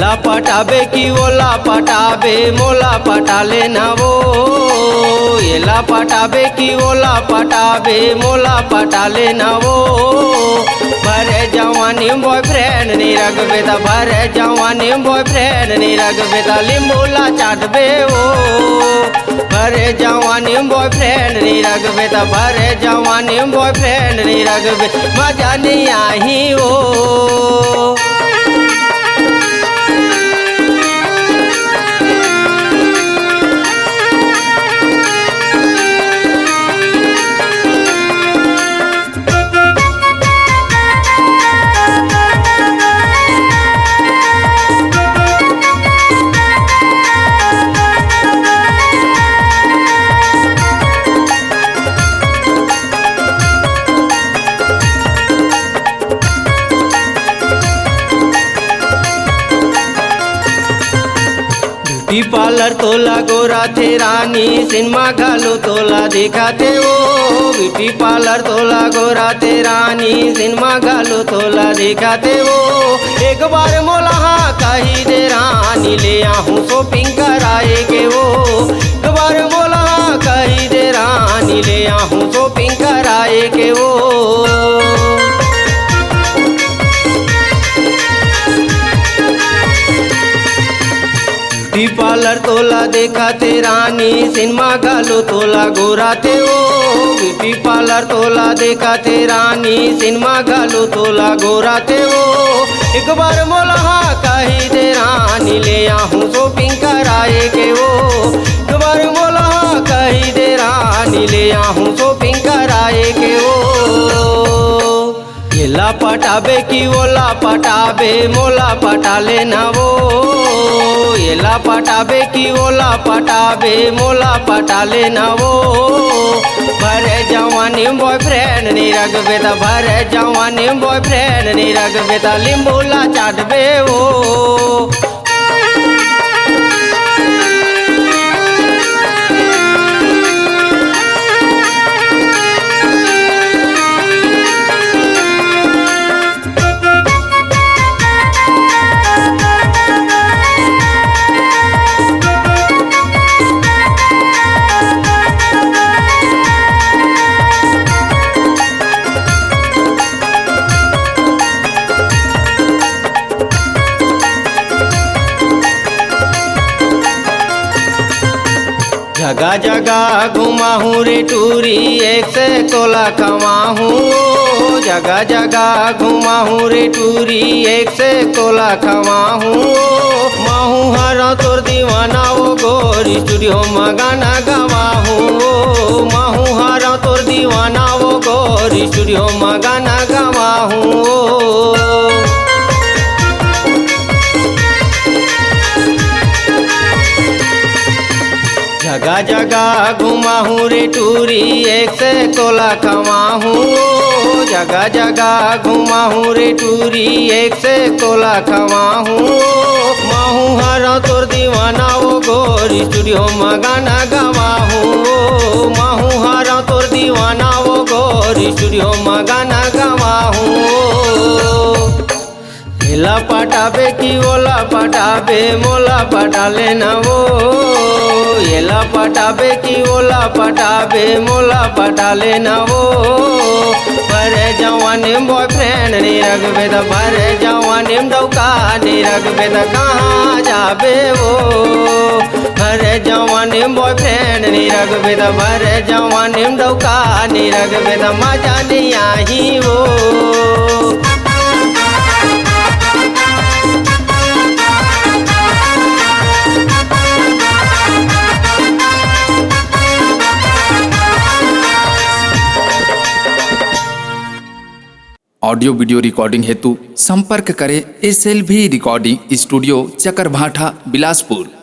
एला पटाबे की ओला पटाबे मोला पटा लेना वो। एला पटाबे की ओला पटाबे मोला पटा लेना वो। भरे जवानी बॉयफ्रेंड नहीं रखबे ता भरे जवानी बॉयफ्रेंड नहीं रखबे ता लिंबूला चाटबे वो। भरे जवानी बॉयफ्रेंड नहीं रखबे ता भरे जवानी बॉयफ्रेंड नहीं रखबे मजा नहीं आई वो। ब्यूटी पार्लर तोला गोरा थे रानी सिनेमा घालो तोला दिखाते वो। ब्यूटी पार्लर तोला गोरा थे रानी सिनेमा घालो तोला दिखाते वो। एक बार मोला हाँ कही दे रानी ले आहूँ शॉपिंग कराए के वो। एक बार मोला हाँ कही दे रानी ले आहूँ शॉपिंग कराए के वो। ब्यूटी पार्लर तोला देखा थे रानी सिनेमा घालो तोला गोरा थे वो। ब्यूटी पार्लर तोला देखा थे रानी सिनेमा घालो तोला गोरा थे वो। एक बार मोला हाँ कही दे रानी ले आहूँ शॉपिंग कराए के वो। एक बार मोला हाँ कही दे रानी ले आहूँ शॉपिंग कराए के वो। एला पटाबे की ओला पटाबे मोला पटा लेना वो। एला पटाबे की ओला पटाबे मोला पटा लेना वो। भरे जवानी बॉयफ्रेंड नहीं रखबे ता भरे जवानी बॉयफ्रेंड नहीं रखबे ता लिंबूला चाटबे वो। जगह जगह घुमा हूँ रे टूरी एक से तोला खवा हूँ। जगह जगह घुमा हूँ रे टूरी एक से तोला खवा हूँ। माहू हरा तोर दीवाना वो गोरी स्टूडियो में गाना गवा हूँ। माहू हरा तोर दीवाना वो गोरी स्टूडियो में गाना गवा हूँ। जगह जगह घुमा हूँ रे टूरी एक से तोला खवा हूँ। जगह जगह घुमा हूँ रे टूरी एक से तोला खवा हूँ। माहू हरा तोर दीवाना वो गोरी स्टूडियो में गाना गवा हूँ। माहू हरा तोर दीवाना वो गोरी स्टूडियो में गाना गवा हूँ। एला पटाबे की ओला पटाबे मोला पटा लेना वो। एला पटाबे की ओला पटाबे मोला पटा लेना वो। भरे जवानी बॉयफ्रेंड नहीं रखबे ता भरे जवानी डौका नहीं रखबे ता कहाँ जाबे वो। भरे जवानी बॉयफ्रेंड नहीं रखबे ता भरे जवानी डौका नहीं रखबे ता मजा नहीं आई वो। ऑडियो वीडियो रिकॉर्डिंग हेतु संपर्क करें SLV recording studio Chakarbhatha Bilaspur.